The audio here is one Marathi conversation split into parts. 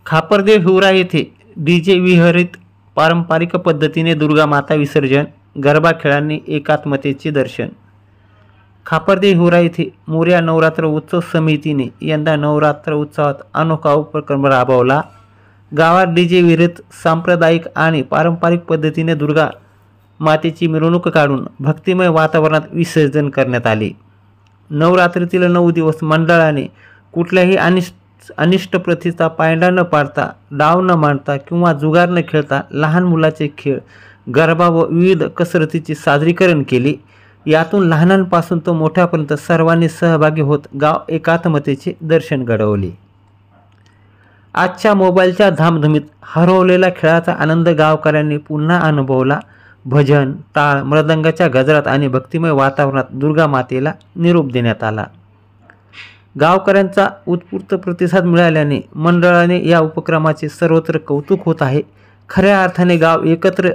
खापरदेव हिवरा येथे डीजे विरहित पारंपरिक पद्धतीने दुर्गा माता विसर्जन, गरबा खेळांनी एकात्मतेचे दर्शन। खापरदेव हिवरा येथे मोरया नवरात्र उत्सव समितीने यंदा नवरात्र उत्सवात अनोखा उपक्रम राबवला। गावात डीजे विरहित सांप्रदायिक आणि पारंपरिक पद्धतीने दुर्गा मातेची मिरवणूक काढून भक्तिमय वातावरणात विसर्जन करण्यात आले। नवरात्रीतील 9 दिवस मंडळाने कुठल्याही अनिष्ट प्रथेचा पायंडा न पाडता, डाव न मांडता किंवा जुगार न खेळता लहान मुलाचे खेळ, गरबा व विविध कसरतीचे सादरीकरण केले। यातून लहानांपासून तो मोठ्यापर्यंत सर्वांनी सहभागी होत गाव एकात्मतेचे दर्शन घडवले। आजच्या मोबाईलच्या धामधुमीत हरवलेला खेळाचा आनंद गावकऱ्यांनी पुन्हा अनुभवला। भजन, टाळ, मृदंगाच्या गजरात आणि भक्तिमय वातावरणात दुर्गा मातेला निरोप देण्यात आला। गावकऱ्यांचा उत्स्फूर्त प्रतिसाद मिळाल्याने मंडळाने या उपक्रमाचे सर्वत्र कौतुक होत आहे। खऱ्या अर्थाने गाव एकत्र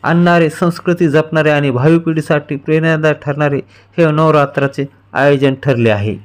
आणणारे, संस्कृती जपणारे आणि भावी पिढीसाठी प्रेरणादायी ठरणारे हे नवरात्राचे आयोजन ठरले आहे।